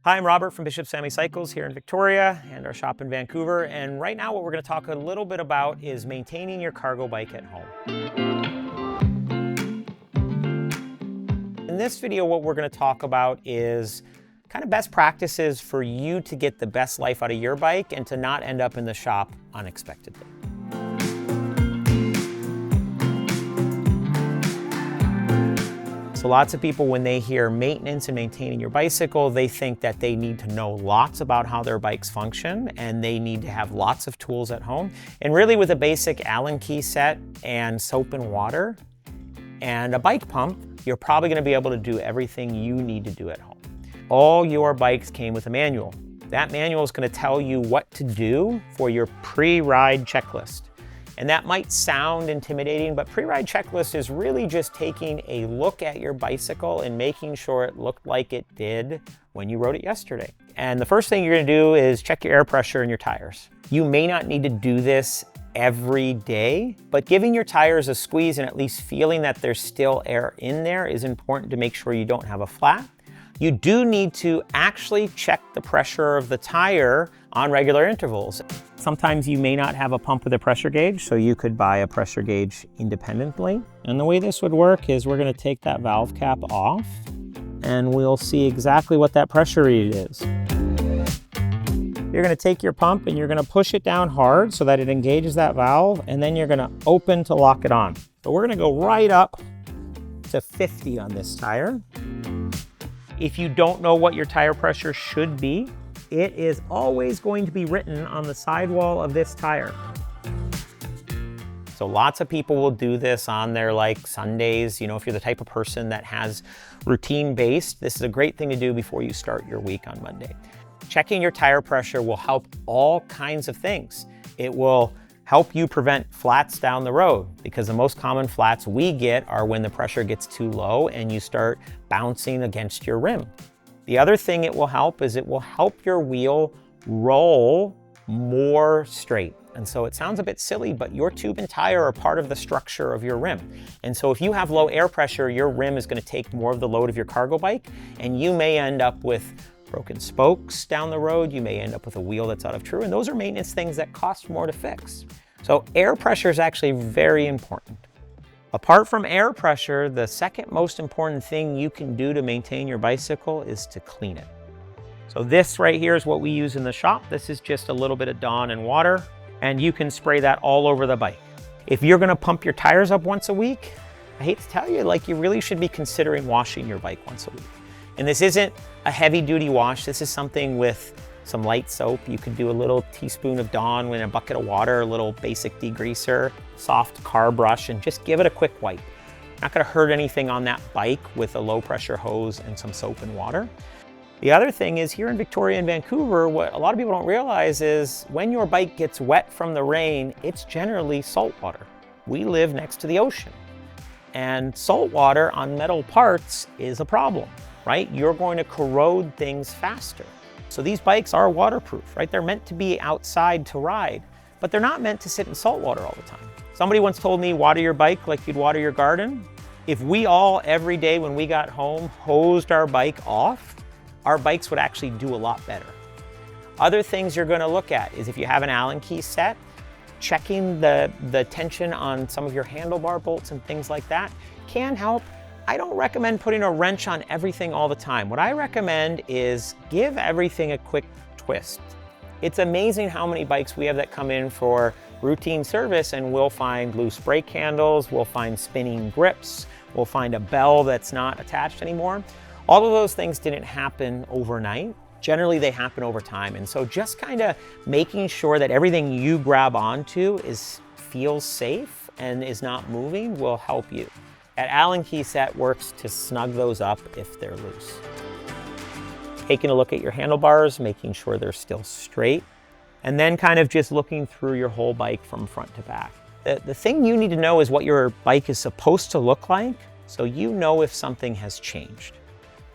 Hi, I'm Robert from Bishop Sammy Cycles here in Victoria and our shop in Vancouver. And right now what we're going to talk a little bit about is maintaining your cargo bike at home. In this video, what we're going to talk about is kind of best practices for you to get the best life out of your bike and to not end up in the shop unexpectedly. So lots of people, when they hear maintenance and maintaining your bicycle, they think that they need to know lots about how their bikes function and they need to have lots of tools at home. And really with a basic Allen key set and soap and water and a bike pump, you're probably gonna be able to do everything you need to do at home. All your bikes came with a manual. That manual is gonna tell you what to do for your pre-ride checklist. And that might sound intimidating, but pre-ride checklist is really just taking a look at your bicycle and making sure it looked like it did when you rode it yesterday. And the first thing you're gonna do is check your air pressure in your tires. You may not need to do this every day, but giving your tires a squeeze and at least feeling that there's still air in there is important to make sure you don't have a flat. You do need to actually check the pressure of the tire on regular intervals. Sometimes you may not have a pump with a pressure gauge, so you could buy a pressure gauge independently. And the way this would work is we're gonna take that valve cap off and we'll see exactly what that pressure read is. You're gonna take your pump and you're gonna push it down hard so that it engages that valve, and then you're gonna open to lock it on. So we're gonna go right up to 50 on this tire. If you don't know what your tire pressure should be, it is always going to be written on the sidewall of this tire. So lots of people will do this on their Sundays. You know, if you're the type of person that has routine based, this is a great thing to do before you start your week on Monday. Checking your tire pressure will help all kinds of things. It will help you prevent flats down the road, because the most common flats we get are when the pressure gets too low and you start bouncing against your rim. The other thing it will help is it will help your wheel roll more straight. And so it sounds a bit silly, but your tube and tire are part of the structure of your rim. And so if you have low air pressure, your rim is going to take more of the load of your cargo bike, and you may end up with broken spokes down the road. You may end up with a wheel that's out of true, and those are maintenance things that cost more to fix. So air pressure is actually very important. Apart from air pressure, the second most important thing you can do to maintain your bicycle is to clean it. So this right here is what we use in the shop. This is just a little bit of Dawn and water, and you can spray that all over the bike. If you're gonna pump your tires up once a week, I hate to tell you, you really should be considering washing your bike once a week. And this isn't a heavy duty wash. This is something with some light soap. You could do a little teaspoon of Dawn in a bucket of water, a little basic degreaser, soft car brush, and just give it a quick wipe. Not gonna hurt anything on that bike with a low pressure hose and some soap and water. The other thing is, here in Victoria and Vancouver, what a lot of people don't realize is when your bike gets wet from the rain, it's generally salt water. We live next to the ocean, and salt water on metal parts is a problem, right? You're going to corrode things faster. So these bikes are waterproof, right? They're meant to be outside to ride, but they're not meant to sit in salt water all the time. Somebody once told me, water your bike like you'd water your garden. If we all, every day when we got home, hosed our bike off, our bikes would actually do a lot better. Other things you're gonna look at is if you have an Allen key set, checking the tension on some of your handlebar bolts and things like that can help. I don't recommend putting a wrench on everything all the time. What I recommend is give everything a quick twist. It's amazing how many bikes we have that come in for routine service, and we'll find loose brake handles, we'll find spinning grips, we'll find a bell that's not attached anymore. All of those things didn't happen overnight. Generally, they happen over time. And so just kind of making sure that everything you grab onto feels safe and is not moving will help you. That Allen key set works to snug those up if they're loose. Taking a look at your handlebars, making sure they're still straight, and then kind of just looking through your whole bike from front to back. The thing you need to know is what your bike is supposed to look like, so you know if something has changed.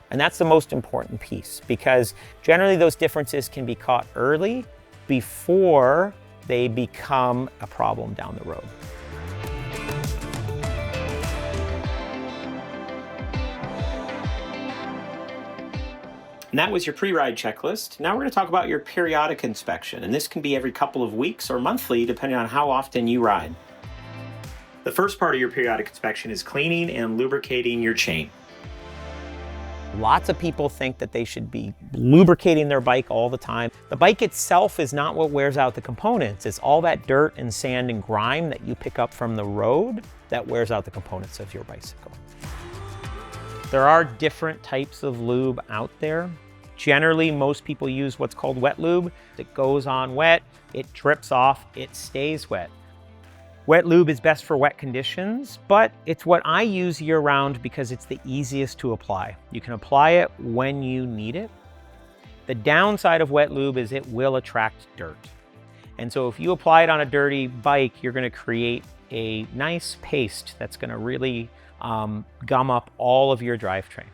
And that's the most important piece, because generally those differences can be caught early before they become a problem down the road. And that was your pre-ride checklist. Now we're going to talk about your periodic inspection, and this can be every couple of weeks or monthly depending on how often you ride. The first part of your periodic inspection is cleaning and lubricating your chain. Lots of people think that they should be lubricating their bike all the time. The bike itself is not what wears out the components. It's all that dirt and sand and grime that you pick up from the road that wears out the components of your bicycle. There are different types of lube out there. Generally, most people use what's called wet lube. It goes on wet, it drips off, it stays wet. Wet lube is best for wet conditions, but it's what I use year-round because it's the easiest to apply. You can apply it when you need it. The downside of wet lube is it will attract dirt. And so if you apply it on a dirty bike, you're going to create a nice paste that's going to really gum up all of your drivetrain.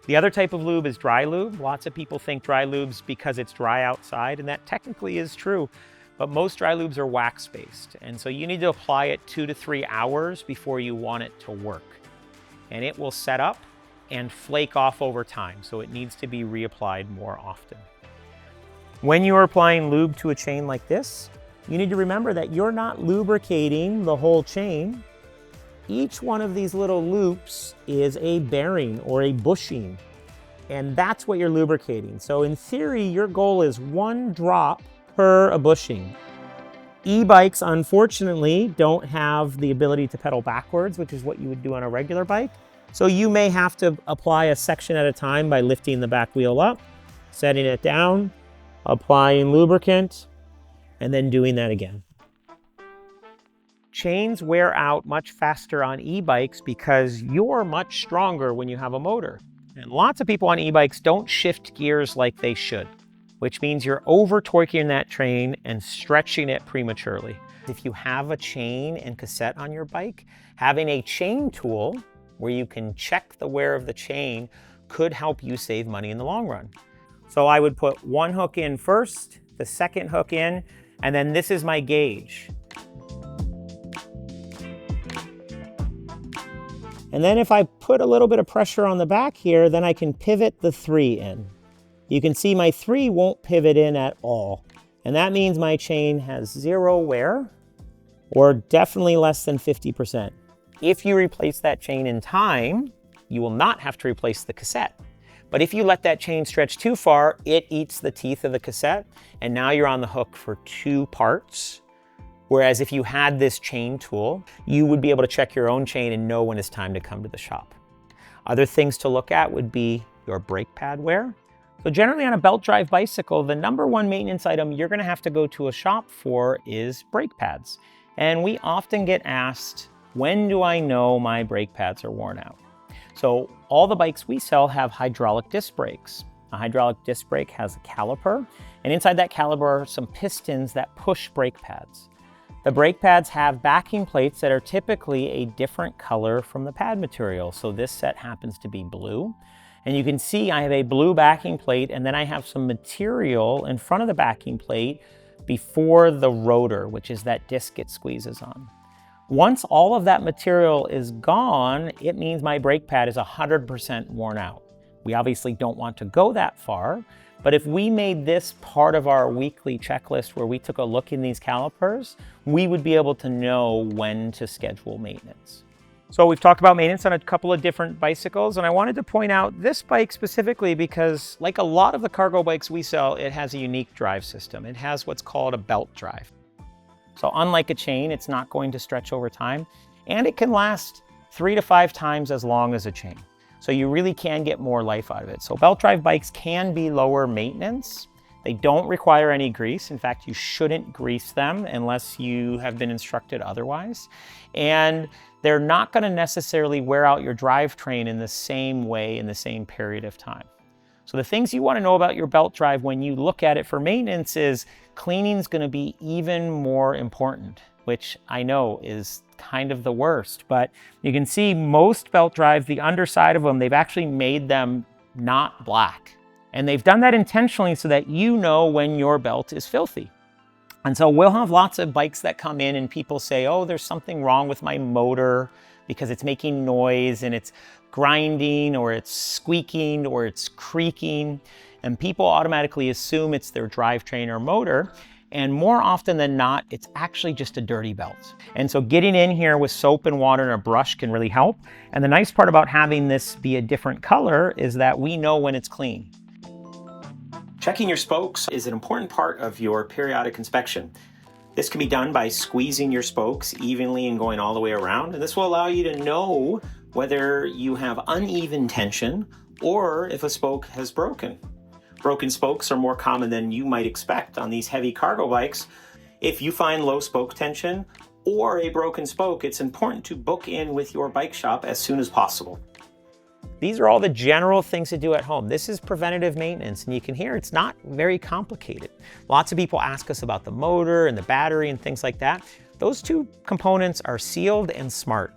The other type of lube is dry lube. Lots of people think dry lube's because it's dry outside, and that technically is true. But most dry lubes are wax-based, and so you need to apply it 2 to 3 hours before you want it to work. And it will set up and flake off over time, so it needs to be reapplied more often. When you are applying lube to a chain like this, you need to remember that you're not lubricating the whole chain. Each one of these little loops is a bearing or a bushing, and that's what you're lubricating. So in theory, your goal is 1 drop per a bushing. E-bikes, unfortunately, don't have the ability to pedal backwards, which is what you would do on a regular bike. So you may have to apply a section at a time by lifting the back wheel up, setting it down, applying lubricant, and then doing that again. Chains wear out much faster on e-bikes because you're much stronger when you have a motor. And lots of people on e-bikes don't shift gears like they should, which means you're over-torquing that chain and stretching it prematurely. If you have a chain and cassette on your bike, having a chain tool where you can check the wear of the chain could help you save money in the long run. So I would put 1 hook in first, the second hook in, and then this is my gauge. And then if I put a little bit of pressure on the back here, then I can pivot the 3 in. You can see my 3 won't pivot in at all. And that means my chain has 0 wear, or definitely less than 50%. If you replace that chain in time, you will not have to replace the cassette. But if you let that chain stretch too far, it eats the teeth of the cassette, and now you're on the hook for 2 parts. Whereas if you had this chain tool, you would be able to check your own chain and know when it's time to come to the shop. Other things to look at would be your brake pad wear. So generally on a belt drive bicycle, the #1 maintenance item you're gonna have to go to a shop for is brake pads. And we often get asked, when do I know my brake pads are worn out? So all the bikes we sell have hydraulic disc brakes. A hydraulic disc brake has a caliper, and inside that caliper are some pistons that push brake pads. The brake pads have backing plates that are typically a different color from the pad material. So this set happens to be blue. And you can see I have a blue backing plate, and then I have some material in front of the backing plate before the rotor, which is that disc it squeezes on. Once all of that material is gone, it means my brake pad is 100% worn out. We obviously don't want to go that far, but if we made this part of our weekly checklist where we took a look in these calipers, we would be able to know when to schedule maintenance. So we've talked about maintenance on a couple of different bicycles, and I wanted to point out this bike specifically because, like a lot of the cargo bikes we sell, it has a unique drive system. It has what's called a belt drive. So unlike a chain, it's not going to stretch over time, and it can last 3 to 5 times as long as a chain. So you really can get more life out of it. So belt drive bikes can be lower maintenance. They don't require any grease. In fact, you shouldn't grease them unless you have been instructed otherwise. And they're not going to necessarily wear out your drivetrain in the same way in the same period of time. So the things you want to know about your belt drive when you look at it for maintenance is cleaning is going to be even more important, which I know is kind of the worst. But you can see most belt drives, the underside of them, they've actually made them not black. And they've done that intentionally so that you know when your belt is filthy. And so we'll have lots of bikes that come in and people say, oh, there's something wrong with my motor because it's making noise and it's grinding or it's squeaking or it's creaking. and people automatically assume it's their drivetrain or motor. And more often than not, it's actually just a dirty belt. And so getting in here with soap and water and a brush can really help. And the nice part about having this be a different color is that we know when it's clean. Checking your spokes is an important part of your periodic inspection. This can be done by squeezing your spokes evenly and going all the way around. And this will allow you to know whether you have uneven tension or if a spoke has broken. Broken spokes are more common than you might expect on these heavy cargo bikes. If you find low spoke tension or a broken spoke, it's important to book in with your bike shop as soon as possible. These are all the general things to do at home. This is preventative maintenance, and you can hear it's not very complicated. Lots of people ask us about the motor and the battery and things like that. Those two components are sealed and smart.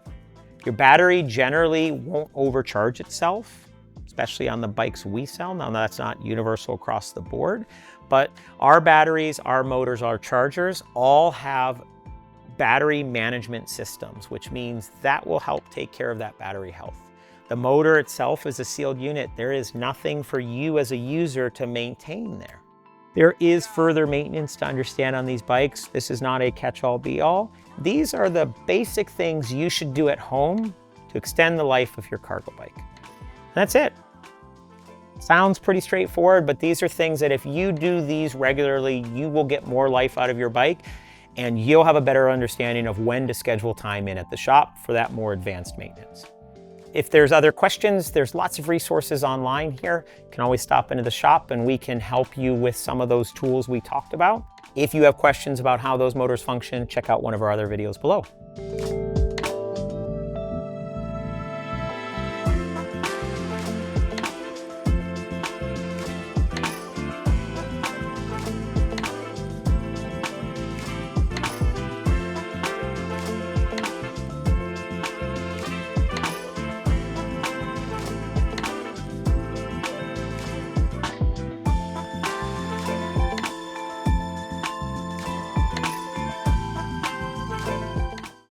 Your battery generally won't overcharge itself, especially on the bikes we sell. Now, that's not universal across the board, but our batteries, our motors, our chargers all have battery management systems, which means that will help take care of that battery health. The motor itself is a sealed unit. There is nothing for you as a user to maintain there. There is further maintenance to understand on these bikes. This is not a catch-all be-all. These are the basic things you should do at home to extend the life of your cargo bike. That's it. Sounds pretty straightforward, but these are things that if you do these regularly, you will get more life out of your bike, and you'll have a better understanding of when to schedule time in at the shop for that more advanced maintenance. If there's other questions, there's lots of resources online here. You can always stop into the shop and we can help you with some of those tools we talked about. If you have questions about how those motors function, check out one of our other videos below.